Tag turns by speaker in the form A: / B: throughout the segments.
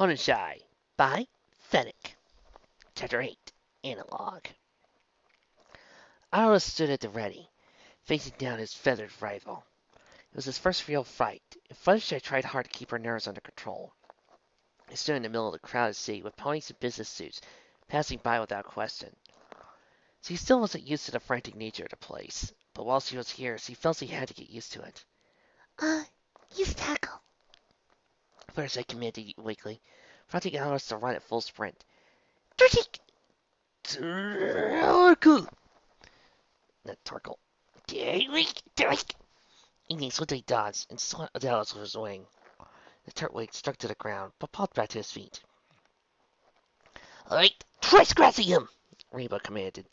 A: Hoennshy by Fenix. Chapter 8 Analog. Arlo stood at the ready, facing down his feathered rival. It was his first real fight, and Fluttershy tried hard to keep her nerves under control. He stood in the middle of the crowded city with ponies in business suits passing by without question. She still wasn't used to the frantic nature of the place, but while she was here, she felt she had to get used to it.
B: Use tackle.
A: Fluttershy commanded weakly, prompting Alice to run at full sprint.
B: Turkey!
A: Turkle! That Turkle.
B: Turkey!
A: Ignis swiftly dodged and saw Alice with his wing. The turtwig struck to the ground, but popped back to his feet.
B: All right, try scratching him!
A: Rainbow commanded,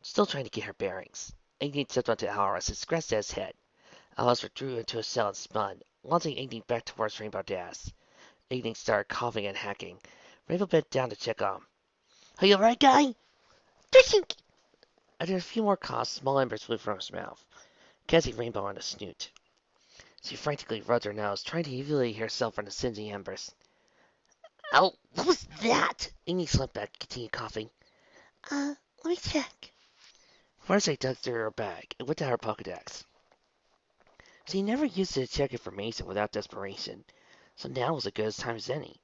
A: still trying to get her bearings. Ignis stepped onto Alice and scratched at his head. Alice withdrew into a shell and spun, launching Ignis back towards Rainbow Dash. Ignis started coughing and hacking. Rainbow bent down to check on him.
B: Are you alright, guy? Turkey!
A: After a few more coughs, small embers flew from his mouth, catching Rainbow on the snoot. She frantically rubbed her nose, trying to evaluate herself from the singeing embers.
B: Oh, what was that?
A: Ignis slipped back and continued coughing.
B: Let me check.
A: First, I dug through her bag and whipped out her Pokedex. She never used it to check information without desperation, so now was as good a time as any.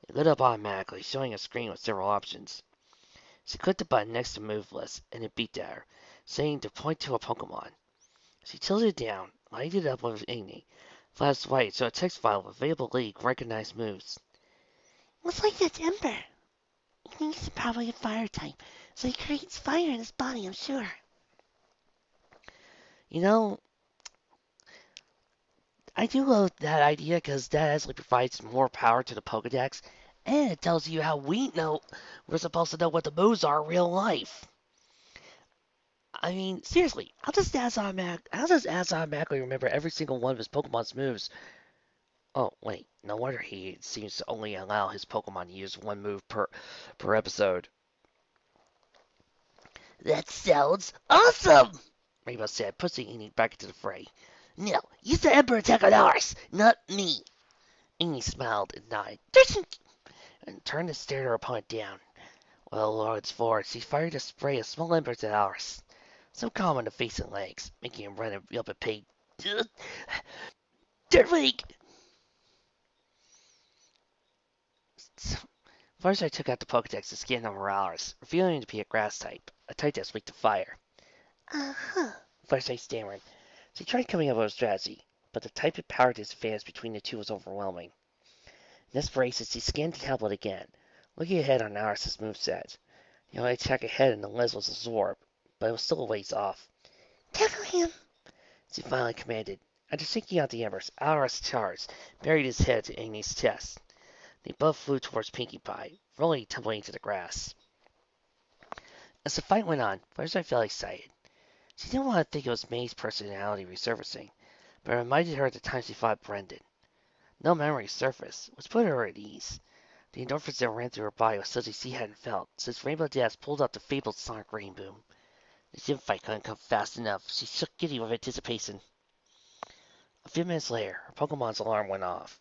A: It lit up automatically, showing a screen with several options. She clicked the button next to Move List, and it beeped at her, saying to point to a Pokemon. She tilted it down, lighted it up with Igni, flashed white so a text file with available league recognized moves.
B: Looks like that's Ember. He's probably a fire type, so he creates fire in his body, I'm sure.
A: You know, I do love that idea because that actually provides more power to the Pokedex, and it tells you how we're supposed to know what the moves are in real life. I mean, seriously, how does Ass automatically remember every single one of his Pokemon's moves? Oh, wait, no wonder he seems to only allow his Pokemon to use one move per episode.
B: That sounds awesome!
A: Rainbow said, pushing Igni back into the fray.
B: No, use the Ember attack on ours, not me.
A: Igni smiled and nodded, and turned to stare her opponent down. Well, Lords forward, she fired a spray of small embers at ours. So calm on the face and legs, making him run up a pig.
B: Dirtwig!
A: First, I took out the Pokedex to scan the Morales, revealing him to be a grass type, a type that's weak to fire.
B: Uh-huh.
A: First, I stammered. She tried coming up with a strategy, but the type of power disadvantage between the two was overwhelming. In desperation, she scanned the tablet again, looking ahead on Aris's moveset. The only attack ahead in the list was Absorb, but it was still a ways off.
B: Tackle him!
A: She finally commanded. After sinking out the embers, Aris charged, buried his head to Igni's chest. They both flew towards Pinkie Pie, rolling and tumbling into the grass. As the fight went on, Fluttershy felt excited. She didn't want to think it was May's personality resurfacing, but it reminded her of the time she fought Brendan. No memories surfaced, which put her at ease. The endorphins that ran through her body was something she hadn't felt since Rainbow Dash pulled out the fabled Sonic Rain Boom. The gym fight couldn't come fast enough. She shook giddy with anticipation. A few minutes later, her Pokemon's alarm went off.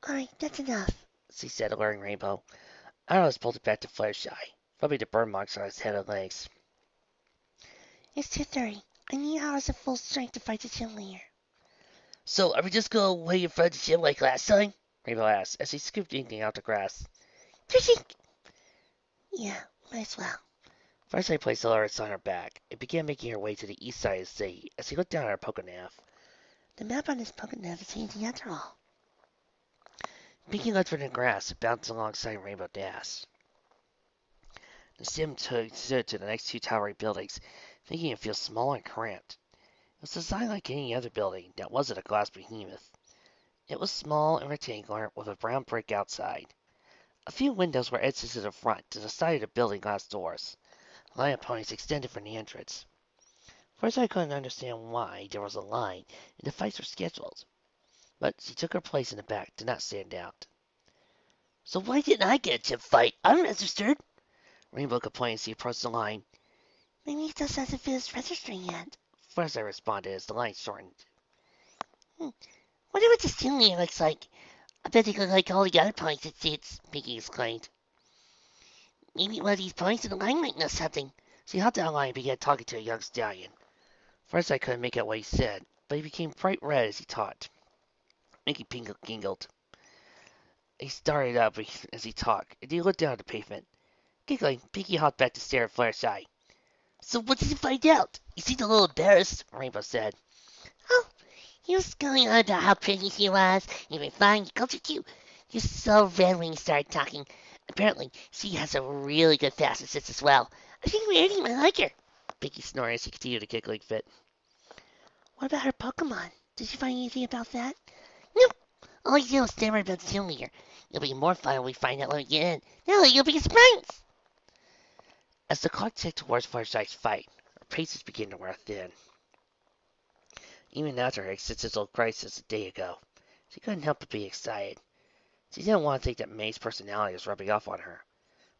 B: Alright, that's enough,
A: she said, alerting Rainbow. Iris pulled it back to Fluttershy, rubbing the burn marks on his head and legs.
B: It's 2:30. I need hours of full strength to fight the gym leader.
A: So, are we just gonna wait in front of the gym like last time? Rainbow asked, as he scooped Igni out the grass.
B: Yeah, might as well.
A: First, I placed Alaris on her back and began making her way to the east side of the city as he looked down at her Pokénav.
B: The map on this Pokénav is changing after all.
A: Pinkie looked for the grass and bounced alongside Rainbow Dash. The sim stood to the next two towering buildings, making it feel small and cramped. It was designed like any other building that wasn't a glass behemoth. It was small and rectangular with a brown brick outside. A few windows were edged to the front to the side of the building glass doors. Line of ponies extended from the entrance. First, I couldn't understand why there was a line and the fights were scheduled. But she took her place in the back, did not stand out.
B: So why didn't I get a gym fight? I'm registered.
A: Rainbow complained as he approached the line.
B: Maybe he just hasn't finished registering yet.
A: First, I responded as the line shortened.
B: Wonder what the gym leader looks like. I bet they look like all the other ponies it sees, Pinky exclaimed. Maybe one of these ponies in the line might know something.
A: She hopped out of line and began talking to a young stallion. First I couldn't make out what he said, but he became bright red as he talked. Mickey gingled. He started up as he talked, and he looked down at the pavement. Giggling, Pinky hopped back to stare at Fluttershy.
B: So what did you find out? You seemed a little embarrassed,
A: Rainbow said.
B: Oh, he was going on about how pretty she was, and refined culture too. He was so red when he started talking. Apparently, she has a really good fashion sense as well. I think Rarity might like her.
A: Pinky snorted as he continued a giggling fit.
B: What about her Pokemon? Did you find anything about that? Nope. All I did was stammer about stealing her. It'll be more fun when we find out when we get in. Now you'll be surprised.
A: As the clock ticked towards Fluttershy's fight, her paces began to wear thin. Even after her existential crisis a day ago, she couldn't help but be excited. She didn't want to think that May's personality was rubbing off on her,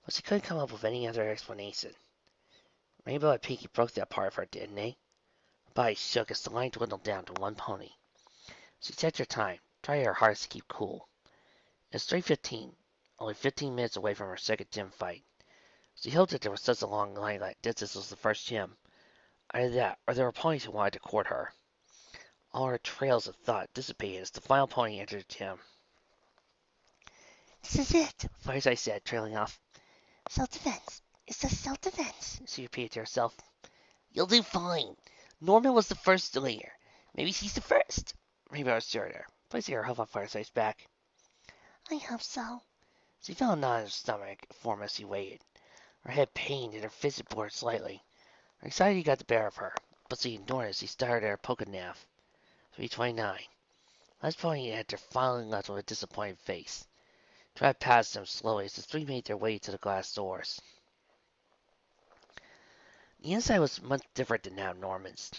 A: but she couldn't come up with any other explanation. Rainbow and Pinky broke that part of her, didn't they? Her body shook as the line dwindled down to one pony. She checked her time, trying her hardest to keep cool. It was 3:15, only 15 minutes away from her second gym fight. She hoped that there was such a long line that this was the first gym. Either that, or there were ponies who wanted to court her. All her trails of thought dissipated as the final pony entered the gym.
B: This is it,
A: Fluttershy said, trailing off.
B: Self-defense. It's just self-defense,
A: she repeated to herself.
B: You'll do fine. Norma was the first layer. Maybe she's the first.
A: Rainbow assured her, placing her hoof on Fluttershy's back.
B: I hope so.
A: She felt a knot in her stomach form as she waited. Her head pained and her fidget bored slightly. Her anxiety got the better of her, but she ignored it as she stared at her Pokénav. 3:29. Last pony entered finally left with a disappointed face. Drive past them slowly as the three made their way to the glass doors. The inside was much different than that of Norman's.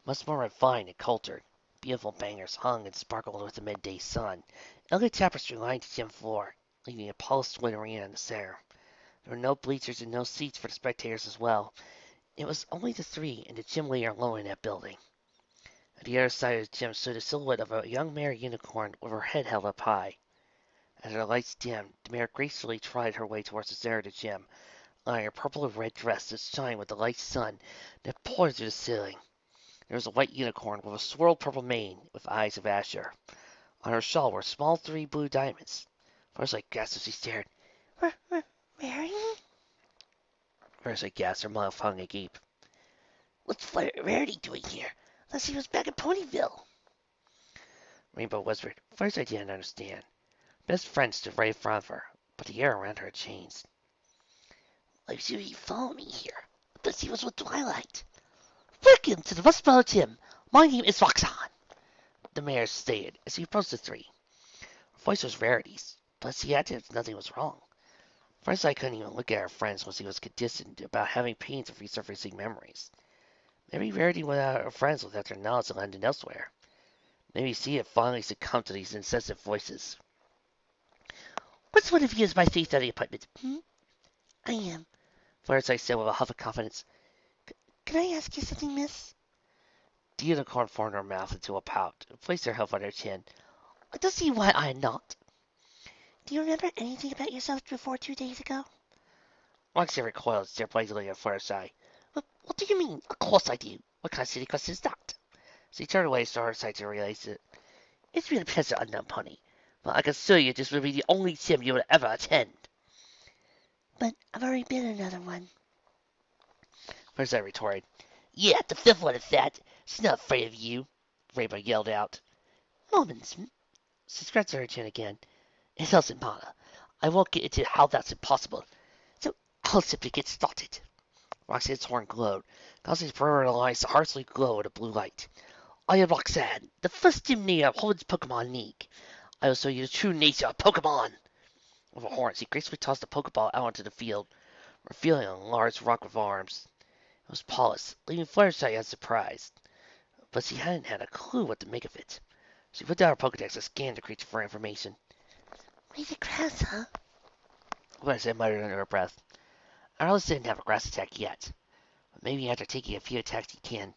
A: Much more refined and cultured. Beautiful bangers hung and sparkled with the midday sun. Elegant tapestry lined the gym floor, leaving a polished wood arena in the center. There were no bleachers and no seats for the spectators as well. It was only the three and the gym leader alone in that building. At the other side of the gym stood the silhouette of a young mare unicorn with her head held up high. As the lights dimmed, the mare gracefully trotted her way towards the center of the gym, allowing her purple and red dress to shine with the light sun that poured through the ceiling. There was a white unicorn with a swirled purple mane with eyes of azure. On her shawl were small 3 blue diamonds. Fluttershy gasped as she stared.
B: Mary?
A: Fluttershy gasped, her mouth hung agape.
B: What's Rarity doing here? I thought she was back at Ponyville.
A: Rainbow whispered. Fluttershy didn't understand. Best friend stood right in front of her, but the air around her had changed.
B: Why should you follow me here? I thought she was with Twilight.
A: Welcome to the Rustboro Gym. My name is Roxanne, the mayor stated as he approached the three. Her voice was Rarity's, but she acted as nothing was wrong. First, I couldn't even look at her friends when she was conditioned about having pains of resurfacing memories. Maybe Rarity without her friends without their knowledge of London elsewhere. Maybe she had finally succumbed to these incessant voices.
B: Which one of you is my thief at the appointment? I am,
A: Fluttershy said with a huff of confidence.
B: Can I ask you something, miss?
A: The unicorn formed her mouth into a pout and placed her hoof on her chin.
B: I don't see why I am not. Do you remember anything about yourself before 2 days ago?
A: Roxy recoiled and stared blazingly at Fluttershy.
B: What do you mean? Of course I do. What kind of silly question is that?
A: She turned away so her sight to realize it.
B: It's been a pleasure, unknown pony. But I can assure you this will be the only gym you will ever attend. But I've already been in another one.
A: Fluttershy retorted.
B: Yeah, the fifth one at that. She's not afraid of you,
A: Rainbow yelled out.
B: Romans.
A: She scratched her chin again.
B: It doesn't matter. I won't get into how that's impossible. So I'll simply get started.
A: Roxanne's horn glowed, causing his perimeter lines to harshly glow in a blue light.
B: I am Roxanne, the first gym leader of Hoenn's Pokemon League. I will show you the true nature of Pokemon.
A: With a horn, she gracefully tossed the Pokeball out onto the field, revealing a large rock with arms. It was polished, leaving Fluttershy unsurprised, but she hadn't had a clue what to make of it. She put down her Pokedex and scanned the creature for information.
B: Maybe grass, huh?
A: Fluttershy muttered under her breath. Alice didn't have a grass attack yet, but maybe after taking a few attacks he can.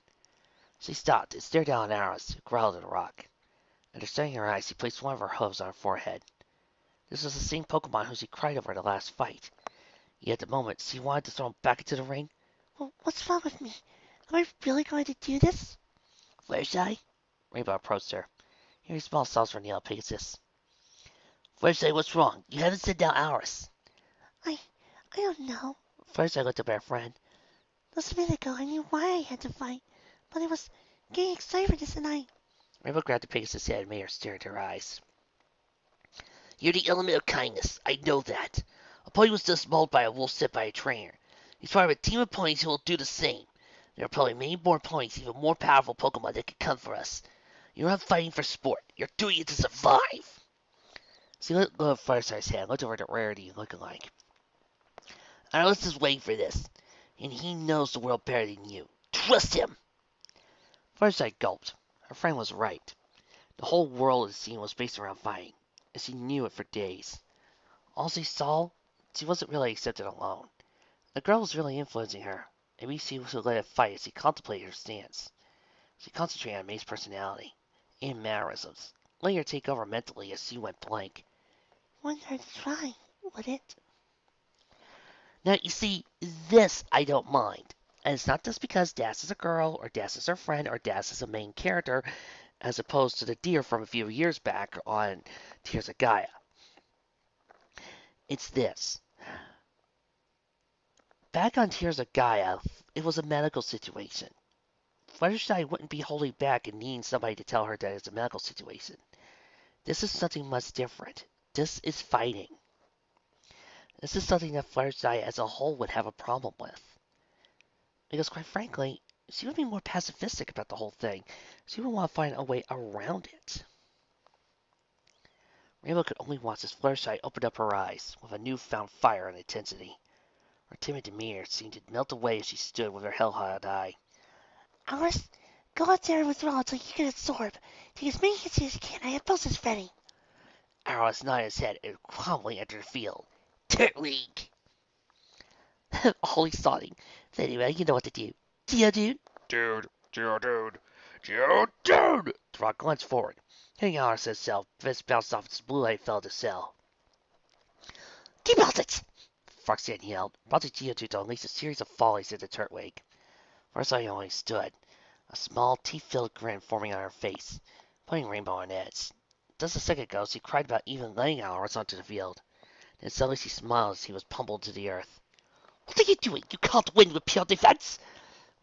A: She stopped and stared down at Alice, who growled at a rock. Understanding her eyes, he placed one of her hooves on her forehead. This was the same Pokemon who she cried over in the last fight. Yet at the moment, she wanted to throw him back into the ring.
B: Well, what's wrong with me? Am I really going to do this? Fluttershy?
A: Rainbow approached her. Hearing small sobs from the yellow Pegasus. Fluttershy, what's wrong? You haven't said down ours.
B: I don't know.
A: Fluttershy looked up at her friend.
B: Just a minute ago, I knew why I had to fight, but I was getting excited for this and
A: Rainbow grabbed the Pegasus' head and made her stare into her eyes. You're the element of kindness. I know that. A pony was just mauled by a wolf set by a trainer. He's part of a team of ponies who will do the same. There are probably many more ponies, even more powerful Pokemon that could come for us. You're not fighting for sport. You're doing it to survive. She let go of Fireshide's hand, looked over at Rarity, looking like. Alice is waiting for this, and he knows the world better than you. Trust him. Fireside gulped. Her friend was right. The whole world, it seemed, was based around fighting, and she knew it for days. All she saw, she wasn't really accepted alone. The girl was really influencing her. Maybe she would let it fight as she contemplated her stance. She concentrated on May's personality and mannerisms, letting her take over mentally as she went blank.
B: wouldn't hurt to try, would it?
A: Now, you see, this I don't mind. And it's not just because Das is a girl, or Das is her friend, or Das is a main character, as opposed to the deer from a few years back on Tears of Gaia. It's this. Back on Tears of Gaia, it was a medical situation. Fluttershy wouldn't be holding back and needing somebody to tell her that it's a medical situation. This is something much different. This is fighting. This is something that Fluttershy as a whole would have a problem with. Because quite frankly, she would be more pacifistic about the whole thing. She would want to find a way around it. Rainbow could only watch as Fluttershy opened up her eyes with a newfound fire and intensity. Her timid demeanor seemed to melt away as she stood with her hell-hot eye.
B: Alice, go out there and withdraw until you can absorb. Take as many hits as you can. I have pulses ready.
A: Alice nodded his head and calmly entered the field.
B: Turtwig!
A: Always sobbing. So anyway, you know what to do. Geodude? Geodude. The rock glanced forward. Hitting Alice herself, fist bounced off its blue light fell to cell.
B: Debelt it!
A: Roxanne yelled, prompting Geodude to unleash a series of volleys at the Turtwig. First I only stood, a small, teeth-filled grin forming on her face, putting Rainbow on edge. Just a second ago, she cried about even letting Alice onto the field. Then suddenly she smiled as he was pummeled to the earth.
B: What are you doing? You can't win with pure defense!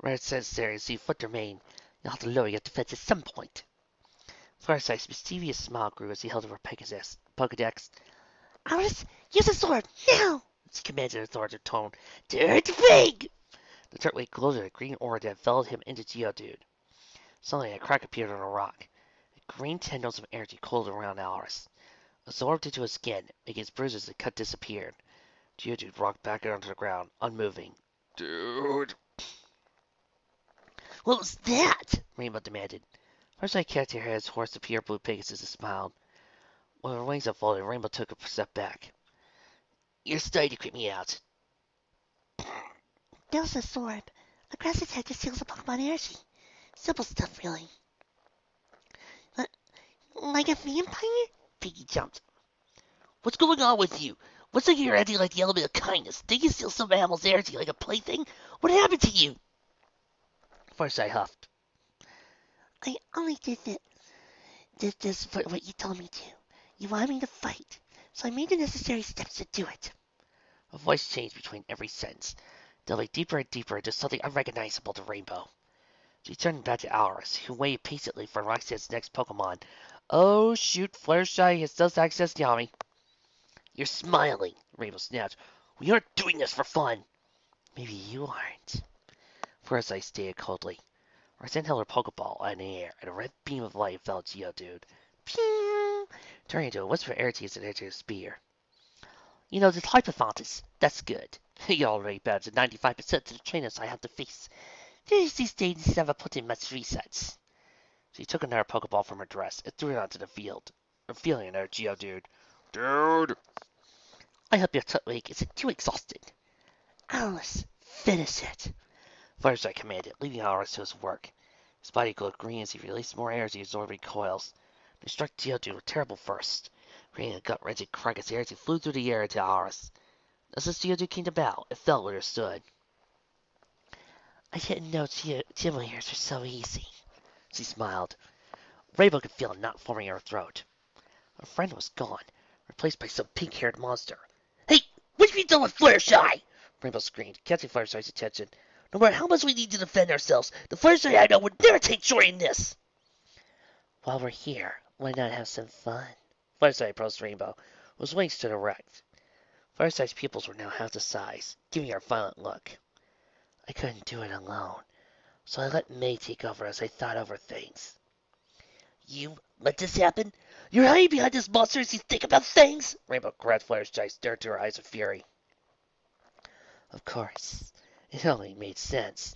A: Red said seriously, flipped her mane. You'll have to lower your defense at some point. Fluttershy's mischievous smile grew as he held over Pegasus. Pokedex.
B: Alice, use the sword, now!
A: She commanded in a authoritative tone. Turtwig! The Turtwig glowed a green aura that enveloped him into Geodude. Suddenly a crack appeared on a rock. Green tendrils of energy coiled around Alice. Absorbed into his skin, making his bruises and cut disappeared. Geodude rocked back onto the ground, unmoving. Dude!
B: What was that?
A: Rainbow demanded. First I catch her his horse the pure blue Pegasus and smiled. When her wings unfolded, Rainbow took a step back. You're starting to creep me out.
B: There's a sword. A grass attack that steals a Pokemon energy. Simple stuff, really. Like a vampire?
A: Piggy jumped. What's going on with you? What's like you're acting like the element of kindness? Did you steal some animal's energy like a plaything? What happened to you? First I huffed.
B: I only did this for what you told me to. You wanted me to fight, so I made the necessary steps to do it.
A: Her voice changed between every sentence, delving deeper and deeper into something unrecognizable to Rainbow. She turned back to Alice, who waited patiently for Roxanne's next Pokemon. Oh shoot, Fluttershy has just access Yami. You're smiling, Rainbow snapped. We aren't doing this for fun. Maybe you aren't. Fluttershy stated coldly. Roxanne held her Pokeball in the air, and a red beam of light fell at Geodude. Pew! Turning into a wisp of energy as it entered his spear. You know, the type of artist, that's good. You already batted 95% of the trainers I have to face. These days never put in much research. She took another Pokeball from her dress and threw it onto the field, revealing another Geodude. Dude! I hope your Turtwig isn't too exhausted.
B: Alice, finish it.
A: Fluttershy commanded, leaving Alice to his work. His body glowed green as he released more energy absorbing coils. They struck Geodude with terrible first, creating a gut-wrenching crack as the energy flew through the air into Aris. As the Geodude came to battle, it fell where it stood.
B: I didn't know Geodudes were so easy.
A: She smiled. Rainbow could feel a knot forming in her throat. Her friend was gone, replaced by some pink-haired monster.
B: Hey, what have you done with Fluttershy?
A: Rainbow screamed, catching Fluttershy's attention.
B: No matter how much we need to defend ourselves, the Fluttershy I know would never take joy in this.
A: While we're here, why not have some fun? Fluttershy approached Rainbow, whose wings stood erect. Fluttershy's pupils were now half the size, giving her a violent look. I couldn't do it alone, so I let May take over as I thought over things.
B: You let this happen? You're hiding behind this monster as you think about things?
A: Rainbow grabbed Fluttershy, stared into her eyes with fury. Of course, it only made sense.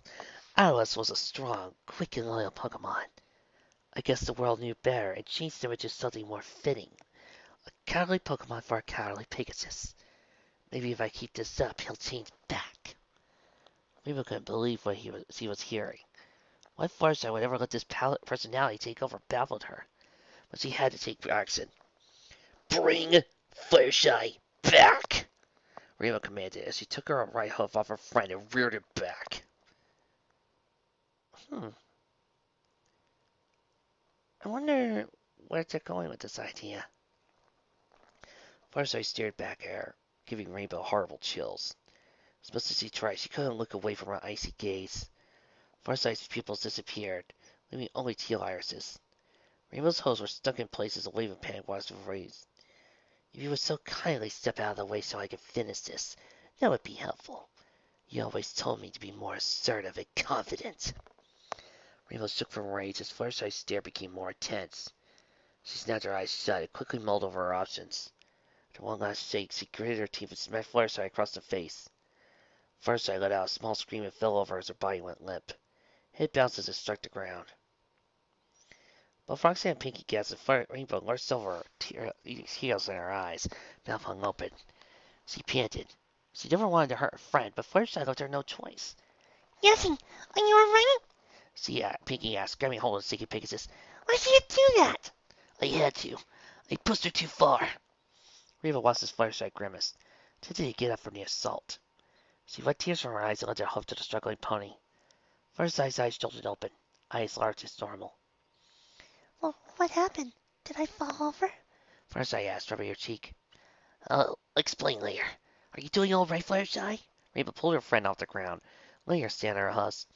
A: Alice was a strong, quick, and loyal Pokemon. I guess the world knew better and changed him into something more fitting. A cowardly Pokemon for a cowardly Pegasus. Maybe if I keep this up, he'll change back. Rainbow couldn't believe what he was hearing. Why Fluttershy would ever let this personality take over baffled her. But she had to take action.
B: Bring Fluttershy back!
A: Rainbow commanded as she took her right hoof off her friend and reared it back. I wonder where they're going with this idea. Fluttershy stared back at her, giving Rainbow horrible chills. As much as she tried, she couldn't look away from her icy gaze. Fluttershy's pupils disappeared, leaving only teal irises. Rainbow's hose were stuck in place as a wave of panic watched her raised. If you would so kindly step out of the way so I could finish this, that would be helpful. You always told me to be more assertive and confident. Rainbow shook from rage as Fluttershy's stare became more intense. She snapped her eyes shut and quickly mulled over her options. After one last shake, she gritted her teeth and smacked Fluttershy across the face. Fluttershy let out a small scream and fell over as her body went limp. Head bounced as it struck the ground. Both Roxanne and Pinkie gasped as Rainbow lurched over, tears in her eyes, mouth hung open. She panted. She never wanted to hurt her friend, but Fluttershy left her no choice.
B: Yesy, are you alright?
A: Pinkie asked, grabbing hold of the sticky Pegasus.
B: Why did you do that?
A: I had to. I pushed her too far. Rainbow watched as Fluttershy grimaced, tempted to get up from the assault. She wiped tears from her eyes and led her hoof to the struggling pony. Fluttershy's eyes jolted open, eyes large as normal.
B: Well, what happened? Did I fall over?
A: Fluttershy asked, rubbing her cheek.
B: I'll explain later. Are you doing all right, Fluttershy?
A: Rainbow pulled her friend off the ground, letting her stand on her husk.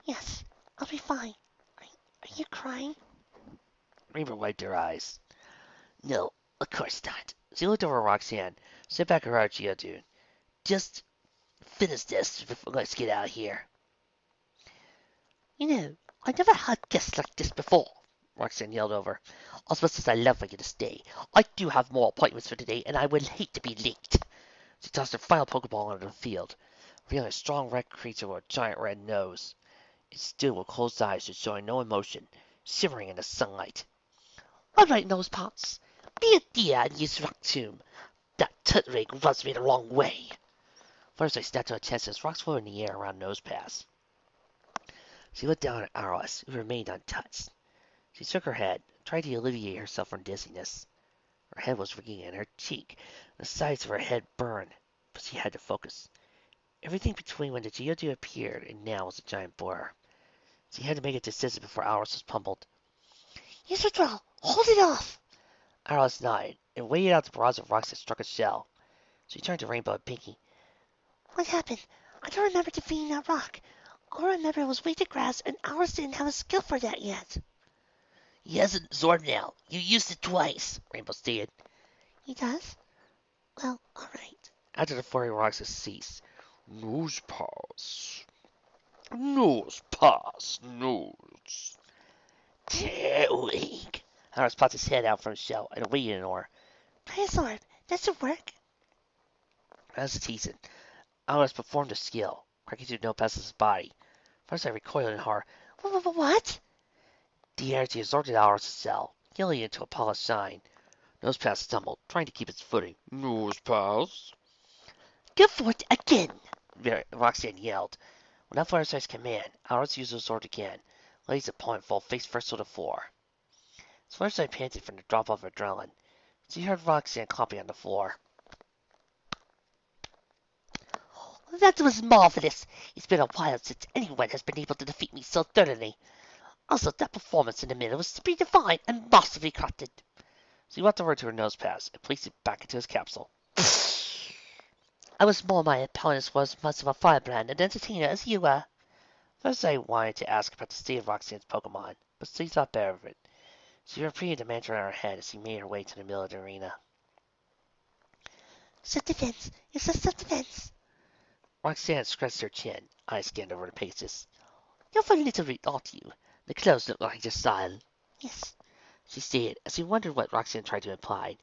B: Yes, I'll be fine. Are you crying?
A: Rainbow wiped her eyes. No, of course not. She looked over at Roxanne, set back her heart, Geodude. Just finish this before let's get out of here.
B: You know, I never had guests like this before,
A: Roxanne yelled over.
B: As much as I love for you to stay, I do have more appointments for today, and I will hate to be late.
A: She tossed her final Pokeball onto the field, revealing a strong red creature with a giant red nose. It stood with closed eyes and showing no emotion, shimmering in the sunlight.
B: All right, Nosepaws. Be a dear and use Rock Tomb. That Tutwig rubs me the wrong way.
A: First, I snapped to her chest as rocks flew in the air around Nosepass. She looked down at Alice, who remained untouched. She shook her head, tried to alleviate herself from dizziness. Her head was ringing and her cheek, the sides of her head burned, but she had to focus. Everything between when the Geodude appeared and now was a giant blur. She had to make a decision before Alice was pummeled.
B: Use withdrawal. Hold it off.
A: Alice nodded and waited out the barrage of rocks that struck a shell. She turned to Rainbow and Pinkie.
B: What happened? I don't remember defeating that rock. All I remember was weighted grass, and Alice didn't have a skill for that yet.
A: He has an absorb now. You used it twice, Rainbow stated.
B: He does? Well, all right.
A: After the flurry of rocks had ceased. Nosepass. Nosepass. Nose.
B: Twig.
A: Alice popped his head out from the shell and waited an hour.
B: Absorb. That should work.
A: As a teasing, Alice performed a skill, cracking through Nosepass's body. First I recoiled in horror.
B: What?
A: The energy absorbed Alice's cell, healing it into a polished shine. Nosepass stumbled, trying to keep its footing. Nosepass.
B: Go for it again.
A: Roxanne yelled. Without Fluttershy's command, Alice used the sword again, letting his opponent fall face first to the floor. Fluttershy panted from the drop of adrenaline. She heard Roxanne clomping on the floor.
B: That was marvelous. It's been a while since anyone has been able to defeat me so thoroughly. Also, that performance in the middle was simply divine and masterfully crafted.
A: She walked over to her nose pass and placed it back into his capsule.
B: I was more my opponent was much of a firebrand and entertainer as you were.
A: Fluttershy wanted to ask about the state of Roxanne's Pokemon, but she thought better of it. She repeated the mantra in her head as she made her way to the middle of the arena.
B: Self-defense. It's a self-defense.
A: Roxanne scratched her chin. Eyes scanned over the pages.
B: You're a little bit, aren't you?
A: The clothes look like your style,
B: Yes.
A: she stated as she wondered what Roxanne tried to imply.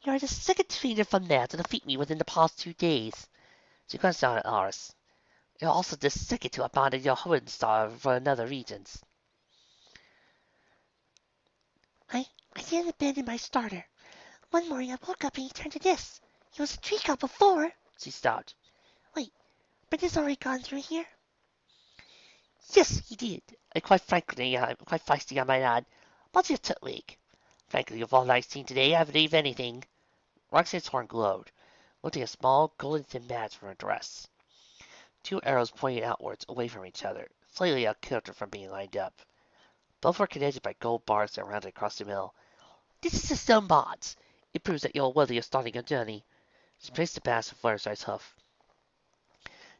B: You're the second trainer from there to defeat me within the past 2 days.
A: She glanced down at Aris.
B: You're also the second to abandon your Hoennshy for another regions. I didn't abandon my starter. One morning I woke up and he turned to this. He was a tree cut before.
A: She stopped.
B: Wait, but has already gone through here? Yes, he did.
A: And quite frankly, I'm quite feisty, I might add.
B: What's your toot week?
A: Frankly, of all I've seen today, I believe anything. Roxanne's horn glowed, lifting a small, golden thin badge from her dress. 2 arrows pointed outwards, away from each other, slightly out kilter from being lined up. Both were connected by gold bars that rounded across the middle.
B: This is a stone bonds.
A: It proves that you're worthy of starting a journey. She placed the badge on Fluttershy's hoof.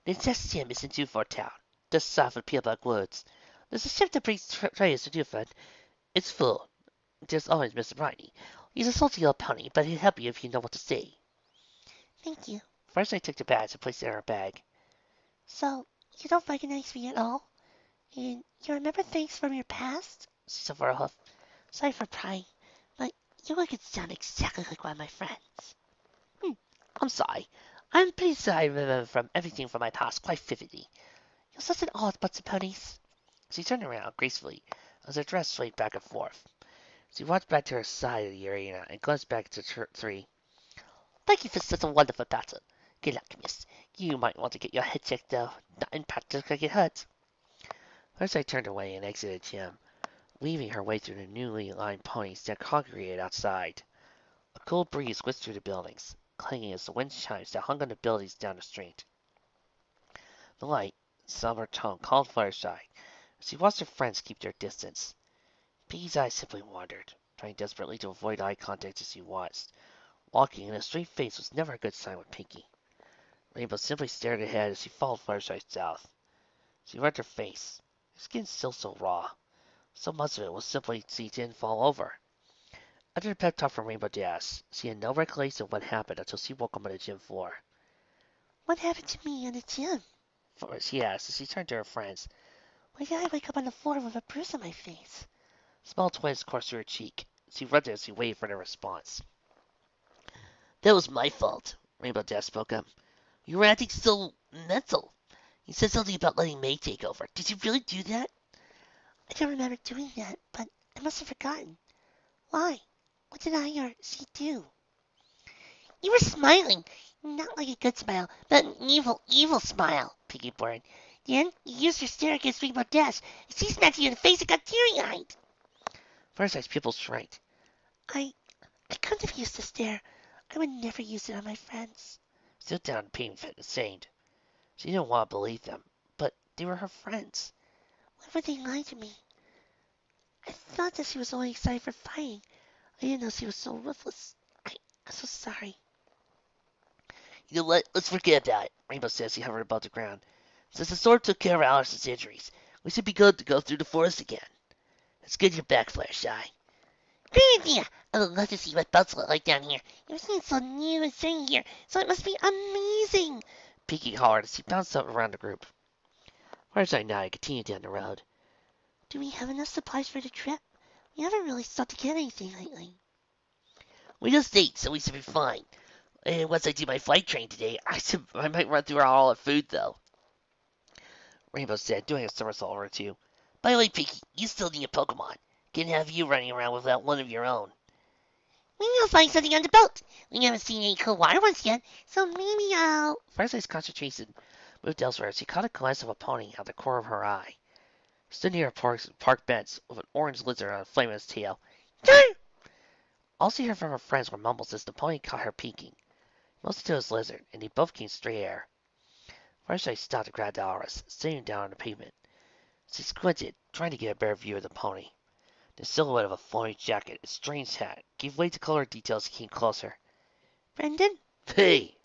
B: The next gym is in Dewford Town, just south of Peelbug Woods. There's a ship that brings traders to Dewford. It's full.
A: There's always Mr. Briny.
B: He's a salty little pony, but he'll help you if you know what to say. Thank you.
A: Fluttershy took the badge and placed it in her bag.
B: So, you don't recognize me at all? And you remember things from your past?
A: She said for a hoof.
B: Sorry for prying, but you look and sound exactly like one of my friends.
A: I'm sorry. I'm pretty sure I remember from everything from my past quite vividly.
B: You're such an odd bunch of ponies.
A: She turned around gracefully as her dress swayed back and forth. She walked back to her side of the arena and glanced back to three.
B: Thank you for such a wonderful battle. Good luck, miss.
A: You might want to get your head checked though. Not in practice I get hurt. First I turned away and exited the gym, weaving her way through the newly lined ponies that congregated outside. A cool breeze whisked through the buildings, clanging as the wind chimes that hung on the buildings down the street. The light, somber tone called Fluttershy as she watched her friends keep their distance. Piggy's eyes simply wandered, trying desperately to avoid eye contact as she watched. Walking in a straight face was never a good sign with Pinky. Rainbow simply stared ahead as she followed Fluttershy south. She rubbed her face. Her skin still so raw. So much of it was simply she didn't fall over. After the pep talk from Rainbow Dash, she had no recollection of what happened until she woke up on the gym floor.
B: What happened to me in the gym?
A: She asked as she turned to her friends.
B: Why did I wake up on the floor with a bruise on my face?
A: Small twinge coursed through her cheek. She rubbed it as she waited for their response.
B: That was my fault, Rainbow Dash spoke up. You were acting so mental. You said something about letting May take over. Did you really do that? I don't remember doing that, but I must have forgotten. Why? What did I or she do? You were smiling. Not like a good smile, but an evil, evil smile, Piggy blurred. Then you used your stare against Rainbow Dash, and she smacked you in the face and got teary-eyed.
A: Fluttershy's pupils shrank.
B: I couldn't have used the stare. I would never use it on my friends.
A: Stood down and pain insane. She didn't want to believe them, but they were her friends.
B: Why would they lie to me? I thought that she was only excited for fighting. I didn't know she was so ruthless. I'm so sorry.
A: You know what? Let's forget about it, Rainbow said as he hovered above the ground. Since the sword took care of Alice's injuries, we should be good to go through the forest again. It's good you're back, Fluttershy.
B: Great idea! I would love to see what boats look like down here. Everything's so new and shiny here, so it must be amazing.
A: Pinky hollered as he bounced up around the group. Fluttershy nodded and continued down the road.
B: Do we have enough supplies for the trip? We haven't really stopped to get anything lately.
A: We just ate, so we should be fine. And once I do my flight train today, I might run through all our food, though. Rainbow said, doing a somersault or two. By the way, Pinky, you still need a Pokemon. Can't have you running around without one of your own.
B: We need to find something on the boat. We haven't seen any cool water ones yet, so maybe I'll...
A: Fluttershy's concentration moved elsewhere as she caught a glance of a pony out the corner of her eye. Stood near a park bench with an orange lizard on a flame in its tail. All she heard from her friends were mumbles as the pony caught her peeking. Most to his lizard, and they both came straight at her. Fluttershy stopped to grab Dolores, sitting down on the pavement. She squinted, trying to get a better view of the pony. The silhouette of a flowing jacket, a strange hat, gave way to colored details as he came closer.
B: Brendan?
A: Hey!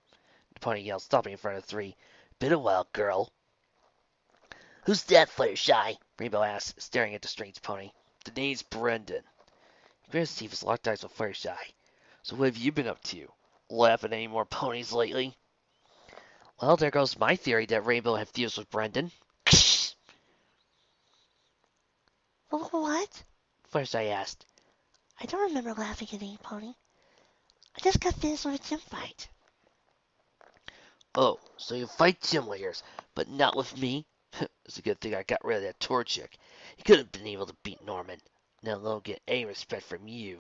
A: The pony yelled, stopping in front of the three. Been a while, girl.
B: Who's that, Fluttershy?
A: Rainbow asked, staring at the strange pony. The name's Brendan. He gritted his teeth as locked eyes with Fluttershy. So what have you been up to? Laughing at any more ponies lately? Well, there goes my theory that Rainbow had fused with Brendan.
B: What?
A: Fluttershy asked.
B: I don't remember laughing at any pony. I just got finished with a gym fight.
A: Oh, so you fight gym leaders, but not with me? It's a good thing I got rid of that tour chick. He could have been able to beat Norman. Now don't get any respect from you.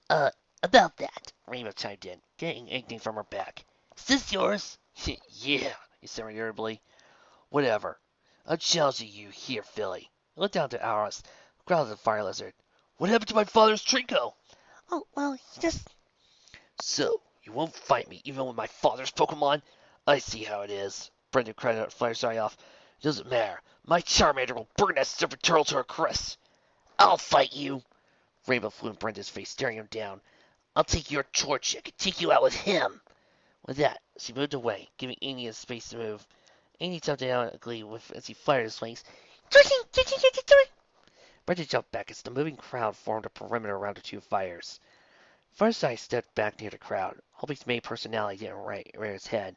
B: About that,
A: Rainbow chimed in, getting anything from her back.
B: is this yours?
A: Yeah, he said irritably. Whatever. I'm challenging you here, Philly. He looked down to Alice, growled at the fire lizard. What happened to my father's Trinko?
B: Oh, well, he just...
A: So, you won't fight me even with my father's Pokemon? I see how it is. Brendan cried out, Fluttershy off. It doesn't matter. My Charmander will burn that stupid turtle to a crisp.
B: I'll fight you.
A: Rainbow flew in Brendan's face, staring him down.
B: I'll take your chore chick and take you out with him.
A: With that, she moved away, giving Amy a space to move. Amy jumped down in glee as he fired his wings. Brendan jumped back as the moving crowd formed a perimeter around the two fires. Fluttershy stepped back near the crowd, hoping his main personality didn't rear his head.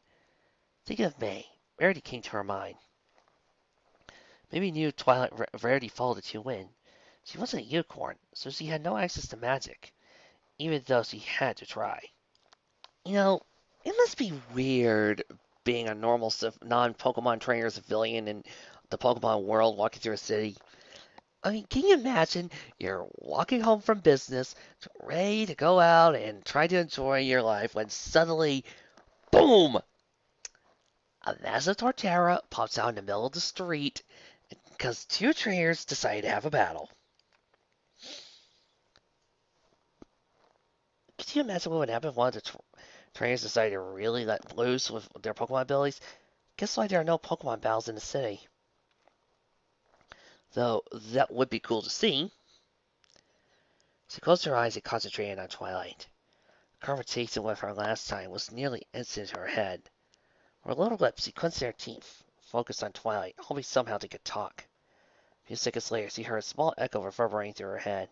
A: Thinking of May, Rarity came to her mind. Maybe knew Twilight Rarity followed the two in. She wasn't a unicorn, so she had no access to magic, even though she had to try. You know, it must be weird being a normal non-Pokemon trainer civilian in the Pokemon world walking through a city. I mean, can you imagine you're walking home from business, ready to go out and try to enjoy your life when suddenly, boom! A massive Torterra pops out in the middle of the street because two trainers decide to have a battle. Could you imagine what would happen if one of the trainers decided to really let loose with their Pokemon abilities? Guess why there are no Pokemon battles in the city. Though that would be cool to see. She closed her eyes and concentrated on Twilight. The conversation with her last time was nearly instant in her head. With her little lips, she clenched her teeth, focused on Twilight, hoping somehow they could talk. A few seconds later, she heard a small echo reverberating through her head.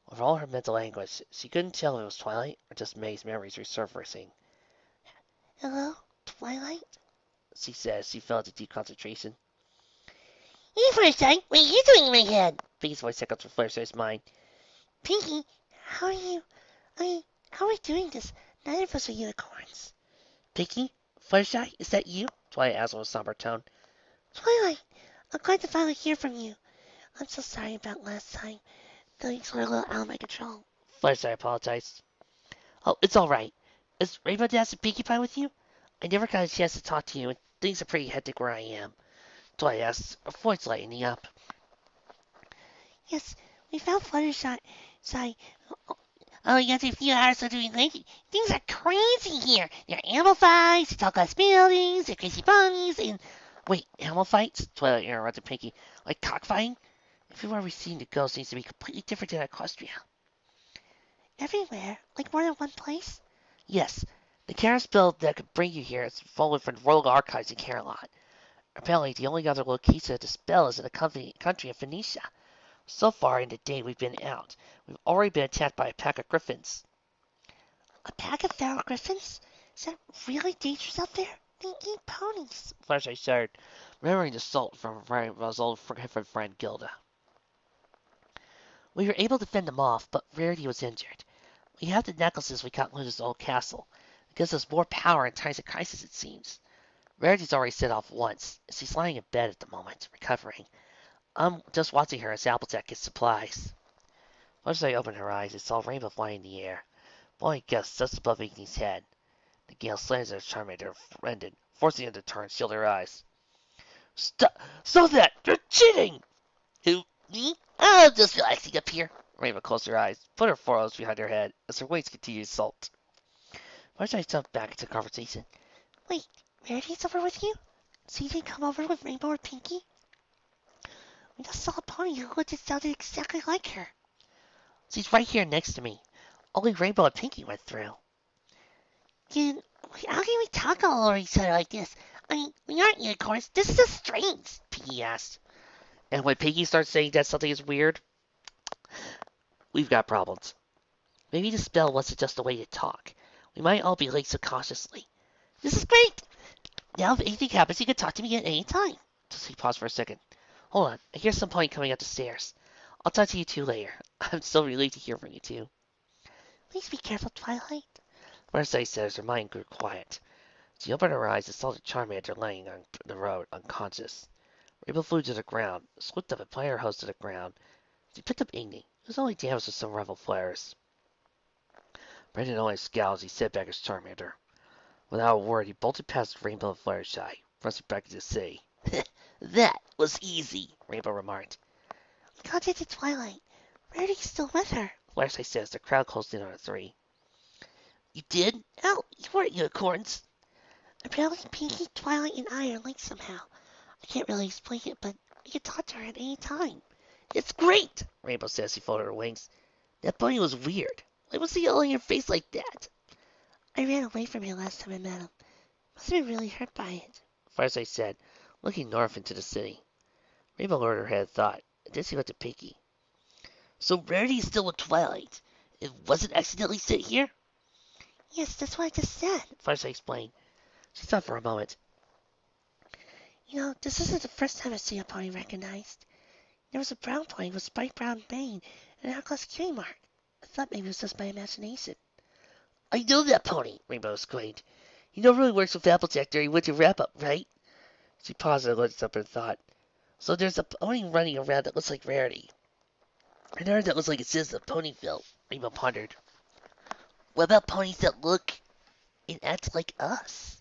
A: With all her mental anguish, she couldn't tell if it was Twilight or just May's memories resurfacing.
B: Hello, Twilight?
A: She said as she fell into deep concentration.
B: Hey, Fluttershy, what are you doing in my head?
A: Pinky's voice echoed through Fluttershy's mind.
B: Pinky, how are you? How are we doing this? Neither of us are unicorns.
A: Pinky? Fluttershy? Is that you? Twilight asked with a somber tone.
B: Twilight, I'm glad to finally hear from you. I'm so sorry about last time. Things were a little out of my control.
A: Fluttershy apologized. Oh, it's all right. Is Rainbow Dash and Pinkie Pie with you? I never got a chance to talk to you, and things are pretty hectic where I am. Twilight asked, her voice lightening up.
B: Yes, we found Fluttershy. Oh, yes, a few hours of doing lately. Things are crazy here. There are animal fights, tall glass buildings, there are crazy bunnies, and...
A: Wait, animal fights? Twilight interrupted Pinkie. Like cockfighting? Everywhere we seem to go seems to be completely different than Equestria.
B: Everywhere? Like more than one place?
A: Yes, the Karen build that could bring you here is followed from the Royal Archives in Carolot. Apparently, the only other location of the spell is in the country of Phoenicia. So far in the day we've been out, we've already been attacked by a pack of griffins.
B: A pack of feral griffins? Is that really dangerous out there? They eat ponies.
A: Fluttershy shuddered, remembering the assault from his old friend Gilda. We were able to fend them off, but Rarity was injured. We have the necklaces we got in Luna's old castle. It gives us more power in times of crisis, it seems. Rarity's already set off once. She's lying in bed at the moment, recovering. I'm just watching her as Applejack gets supplies. Fluttershy opened her eyes and saw a rainbow flying in the air, blowing gusts just above Iggy's head. The gale slammed at her Charmander ended, forcing him to turn and shield her eyes. Stop that! You're cheating!
B: Who, me? Oh, just relaxing up here.
A: Rainbow closed her eyes, put her forearms behind her head as her wings continued to salt. Fluttershy jumped back into the conversation.
B: Wait, Rarity's over with you? So you didn't come over with Rainbow or Pinky? We just saw a pony who looked and sounded exactly like her.
A: She's right here next to me. Only Rainbow and Pinky went through.
B: Then, how can we talk all over each other like this? I mean, we aren't unicorns. This is just strange,
A: Pinky asked. And when Pinky starts saying that something is weird, we've got problems. Maybe the spell wasn't just a way to talk. We might all be late subconsciously.
B: This is great. Now, if anything happens, you can talk to me at any time.
A: Just he paused for a second. Hold on, I hear some point coming up the stairs. I'll talk to you two later. I'm so relieved to hear from you two.
B: Please be careful, Twilight.
A: Fluttershy said as her mind grew quiet. She opened her eyes and saw the Charmander laying on the road, unconscious. Rainbow flew to the ground, slipped up and planted her hose to the ground. She picked up Igni. It was only damaged with some rebel flares. Brandon only scowled as he set back his Charmander. Without a word, he bolted past Rainbow and Fluttershy, rushing back into the city.
B: That was easy,
A: Rainbow remarked.
B: We contacted Twilight. Rarity's still with her.
A: Fluttershy said as the crowd closed in on the three.
B: You did? Oh, you weren't unicorns. Apparently Pinky, Twilight, and I are linked somehow. I can't really explain it, but we can talk to her at any time.
A: It's great, Rainbow said as she folded her wings. That pony was weird. Why was he all in your face like that?
B: I ran away from him last time I met him. Must have been really hurt by it.
A: Fluttershy said, looking north into the city. Rainbow lowered her head in thought, and then she looked at Pinky. So Rarity is still with Twilight. It wasn't accidentally sent here?
B: Yes, that's what I just said.
A: Fluttershy explained. She thought for a moment.
B: You know, this isn't the first time I've seen a pony recognized. There was a brown pony with spiked brown mane and an hourglass cutie mark. I thought maybe it was just my imagination.
A: I know that pony, Rainbow exclaimed. He never really works with Applejack during winter wrap-up, right? She paused and looked up in thought. So there's a pony running around that looks like Rarity. Another that looks like it says the Ponyville, Rainbow pondered. What about ponies that look and act like us?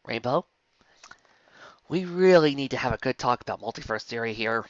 A: Rainbow, we really need to have a good talk about multiverse theory here.